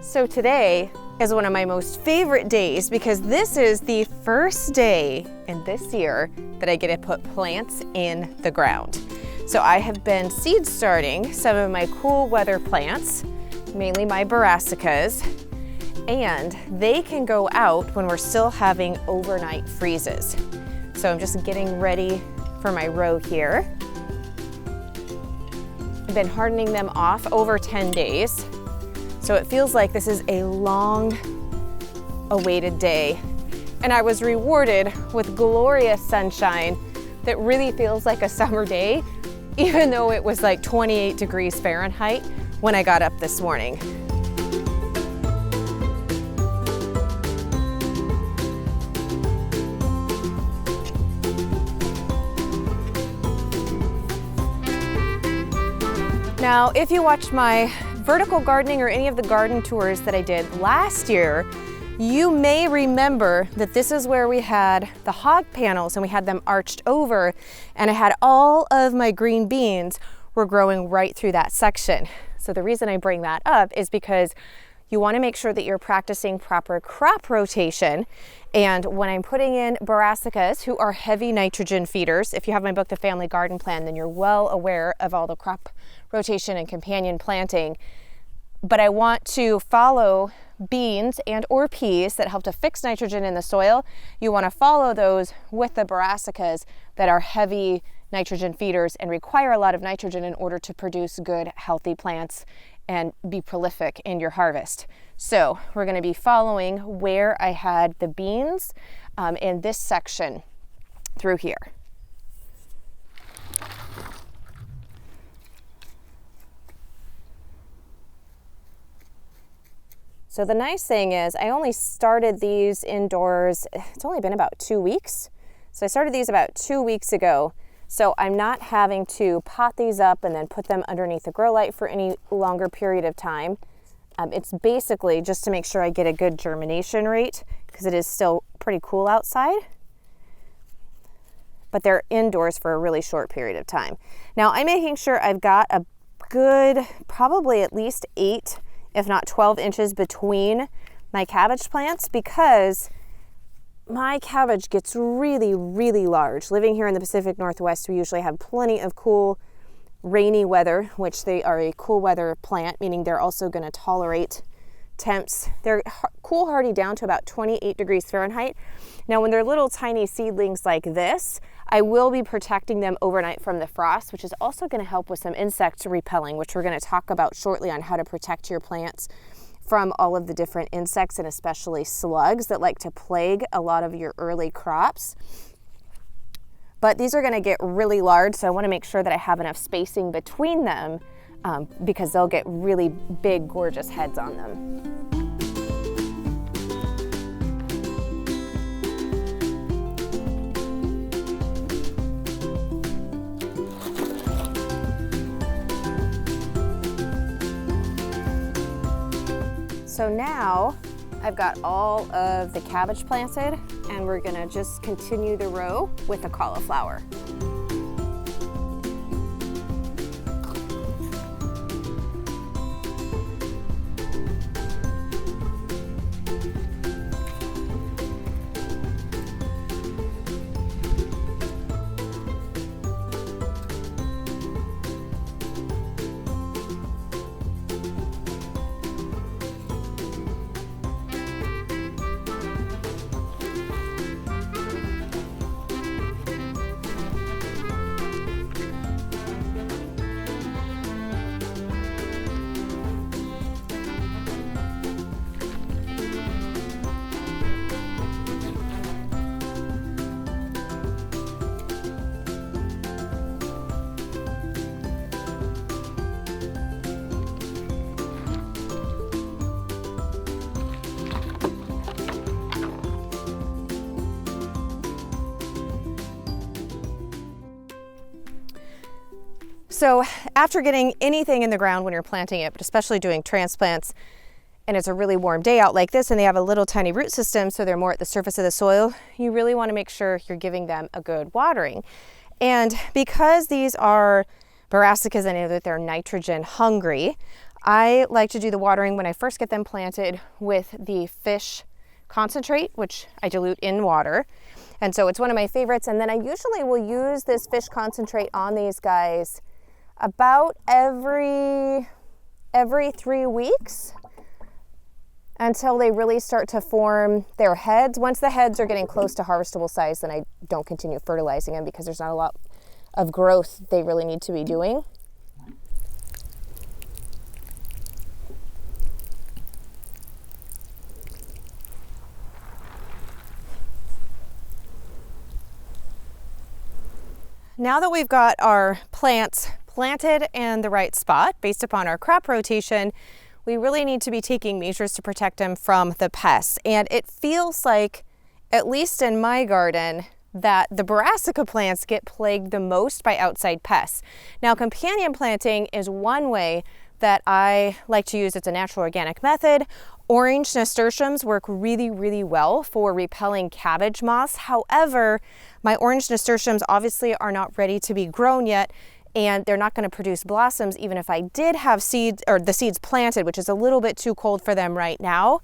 So today is one of my most favorite days because this is the first day in this year that I get to put plants in the ground. So I have been seed starting some of my cool weather plants, mainly my brassicas, and they can go out when we're still having overnight freezes. So I'm just getting ready for my row here. I've been hardening them off over 10 days. So it feels like this is a long awaited day. And I was rewarded with glorious sunshine that really feels like a summer day, even though it was like 28 degrees Fahrenheit when I got up this morning. Now, if you watched my vertical gardening or any of the garden tours that I did last year, you may remember that this is where we had the hog panels and we had them arched over, and I had all of my green beans were growing right through that section. So the reason I bring that up is because you want to make sure that you're practicing proper crop rotation. And when I'm putting in brassicas, who are heavy nitrogen feeders, if you have my book, The Family Garden Plan, then you're well aware of all the crop rotation and companion planting. But I want to follow beans and or peas that help to fix nitrogen in the soil. You want to follow those with the brassicas that are heavy nitrogen feeders and require a lot of nitrogen in order to produce good, healthy plants and be prolific in your harvest. So we're going to be following where I had the beans in this section through here. So the nice thing is I only started these indoors, it's only been about 2 weeks. So I started these about 2 weeks ago. So I'm not having to pot these up and then put them underneath the grow light for any longer period of time. It's basically just to make sure I get a good germination rate because it is still pretty cool outside. But they're indoors for a really short period of time. Now I'm making sure I've got a good, probably at least 8, if not 12 inches between my cabbage plants because my cabbage gets really, really large. Living here in the Pacific Northwest, we usually have plenty of cool, rainy weather, which they are a cool weather plant, meaning they're also going to tolerate temps. They're cool hardy down to about 28 degrees Fahrenheit. Now, when they're little tiny seedlings like this, I will be protecting them overnight from the frost, which is also going to help with some insect repelling, which we're going to talk about shortly on how to protect your plants from all of the different insects and especially slugs that like to plague a lot of your early crops. But these are going to get really large, so I want to make sure that I have enough spacing between them because they'll get really big, gorgeous heads on them. So now I've got all of the cabbage planted and we're gonna just continue the row with the cauliflower. So after getting anything in the ground when you're planting it, but especially doing transplants, and it's a really warm day out like this and they have a little tiny root system, so they're more at the surface of the soil, you really want to make sure you're giving them a good watering. And because these are brassicas, I know that they're nitrogen hungry, I like to do the watering when I first get them planted with the fish concentrate, which I dilute in water. And so it's one of my favorites. And then I usually will use this fish concentrate on these guys about every 3 weeks until they really start to form their heads. Once the heads are getting close to harvestable size, then I don't continue fertilizing them because there's not a lot of growth they really need to be doing. Now that we've got our plants planted in the right spot based upon our crop rotation, we really need to be taking measures to protect them from the pests. And it feels like, at least in my garden, that the brassica plants get plagued the most by outside pests. Now, companion planting is one way that I like to use. It's a natural organic method. Orange nasturtiums work really, really well for repelling cabbage moths. However, my orange nasturtiums obviously are not ready to be grown yet, and they're not going to produce blossoms even if I did have seeds, or the seeds planted, which is a little bit too cold for them right now.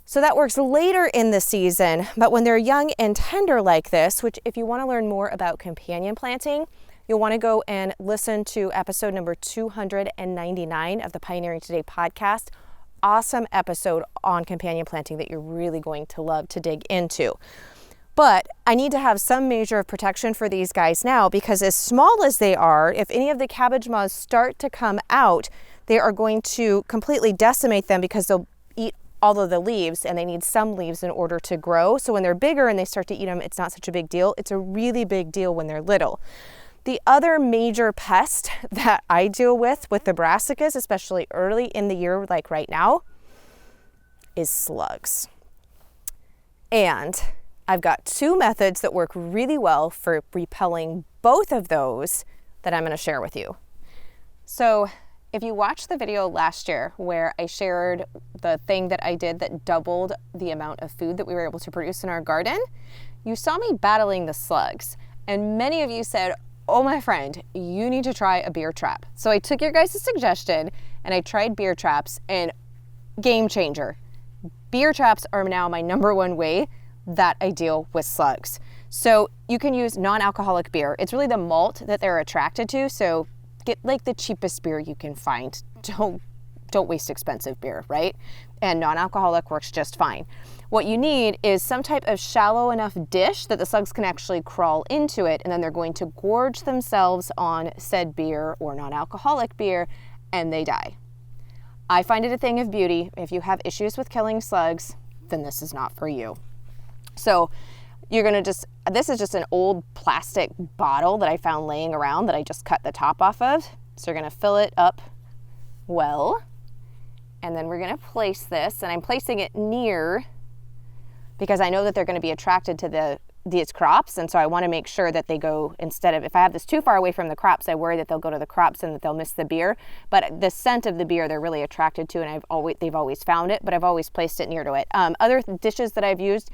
So that works later in the season, but when they're young and tender like this, which if you want to learn more about companion planting, you'll want to go and listen to episode number 299 of the Pioneering Today podcast. Awesome episode on companion planting that you're really going to love to dig into. But I need to have some measure of protection for these guys now, because as small as they are, if any of the cabbage moths start to come out, they are going to completely decimate them because they'll eat all of the leaves, and they need some leaves in order to grow. So when they're bigger and they start to eat them, it's not such a big deal. It's a really big deal when they're little. The other major pest that I deal with the brassicas, especially early in the year, like right now, is slugs. And I've got two methods that work really well for repelling both of those that I'm going to share with you. So if you watched the video last year where I shared the thing that I did that doubled the amount of food that we were able to produce in our garden, you saw me battling the slugs. And many of you said, "Oh, my friend, you need to try a beer trap." So I took your guys' suggestion and I tried beer traps, and game changer. Beer traps are now my number one way that I deal with slugs. So you can use non-alcoholic beer. It's really the malt that they're attracted to. So get like the cheapest beer you can find. Don't waste expensive beer, right? And non-alcoholic works just fine. What you need is some type of shallow enough dish that the slugs can actually crawl into it, and then they're going to gorge themselves on said beer or non-alcoholic beer, and they die. I find it a thing of beauty. If you have issues with killing slugs, then this is not for you. So you're gonna this is just an old plastic bottle that I found laying around that I just cut the top off of. So you're gonna fill it up well, and then we're gonna place this, and I'm placing it near, because I know that they're gonna be attracted to these crops, and so I wanna make sure that they go, instead of, if I have this too far away from the crops, I worry that they'll go to the crops and that they'll miss the beer. But the scent of the beer they're really attracted to, and they've always found it, but I've always placed it near to it. Other dishes that I've used,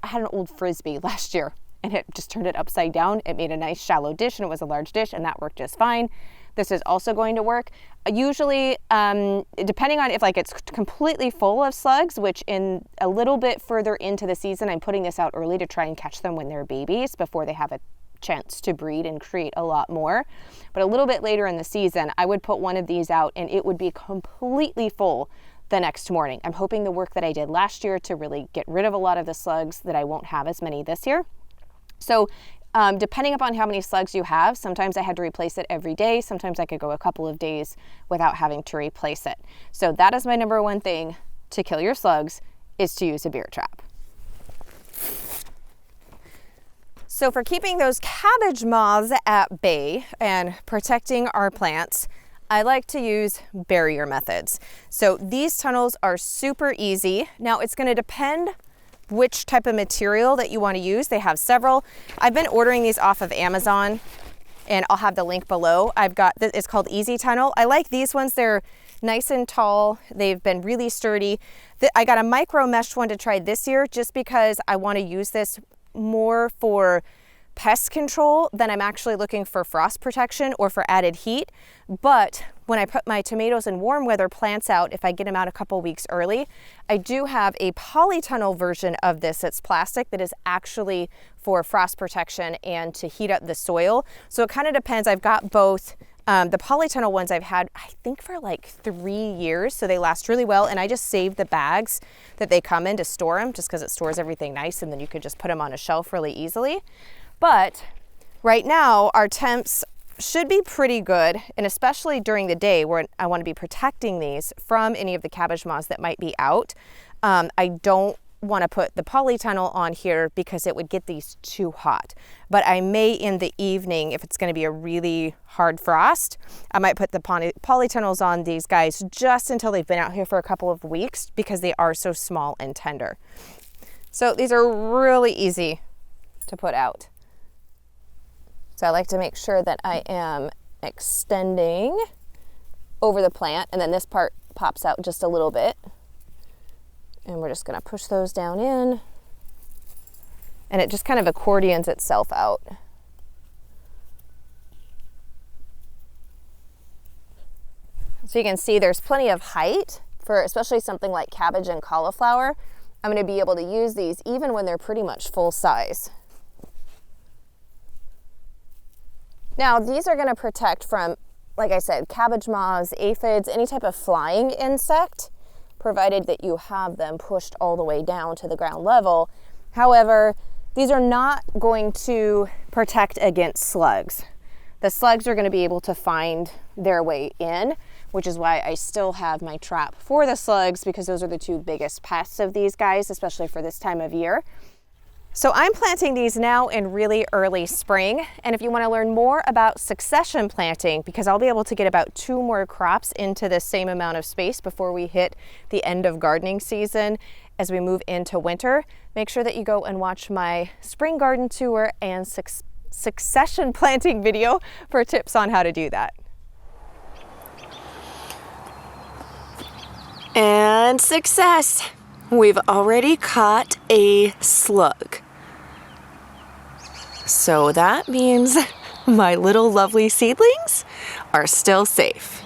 I had an old Frisbee last year, and it just turned it upside down. It made a nice shallow dish, and it was a large dish, and that worked just fine. This is also going to work. Usually, depending on if like it's completely full of slugs, which in a little bit further into the season, I'm putting this out early to try and catch them when they're babies before they have a chance to breed and create a lot more. But a little bit later in the season, I would put one of these out and it would be completely full the next morning. I'm hoping the work that I did last year to really get rid of a lot of the slugs, that I won't have as many this year. So depending upon how many slugs you have, sometimes I had to replace it every day. Sometimes I could go a couple of days without having to replace it. So that is my number one thing to kill your slugs, is to use a beer trap. So for keeping those cabbage moths at bay and protecting our plants, I like to use barrier methods. So these tunnels are super easy. Now it's going to depend which type of material that you want to use. They have several. I've been ordering these off of Amazon, and I'll have the link below. It's called Easy Tunnel. I like these ones. They're nice and tall. They've been really sturdy. I got a micro mesh one to try this year just because I want to use this more for pest control, then I'm actually looking for frost protection or for added heat. But when I put my tomatoes in warm weather plants out, if I get them out a couple weeks early, I do have a polytunnel version of this that's plastic that is actually for frost protection and to heat up the soil. So it kind of depends. I've got both. The polytunnel ones I've had, I think, for like 3 years, so they last really well. And I just save the bags that they come in to store them, just because it stores everything nice, and then you could just put them on a shelf really easily. But right now, our temps should be pretty good, and especially during the day where I want to be protecting these from any of the cabbage moths that might be out. I don't want to put the polytunnel on here because it would get these too hot. But I may in the evening, if it's going to be a really hard frost, I might put the polytunnels on these guys just until they've been out here for a couple of weeks because they are so small and tender. So these are really easy to put out. So I like to make sure that I am extending over the plant, and then this part pops out just a little bit. And we're just gonna push those down in, and it just kind of accordions itself out. So you can see there's plenty of height for especially something like cabbage and cauliflower. I'm gonna be able to use these even when they're pretty much full size. Now these are gonna protect from, like I said, cabbage moths, aphids, any type of flying insect, provided that you have them pushed all the way down to the ground level. However, these are not going to protect against slugs. The slugs are going to be able to find their way in, which is why I still have my trap for the slugs, because those are the two biggest pests of these guys, especially for this time of year. So I'm planting these now in really early spring, and if you want to learn more about succession planting, because I'll be able to get about 2 more crops into the same amount of space before we hit the end of gardening season as we move into winter, make sure that you go and watch my spring garden tour and succession planting video for tips on how to do that. And success! We've already caught a slug. So that means my little lovely seedlings are still safe.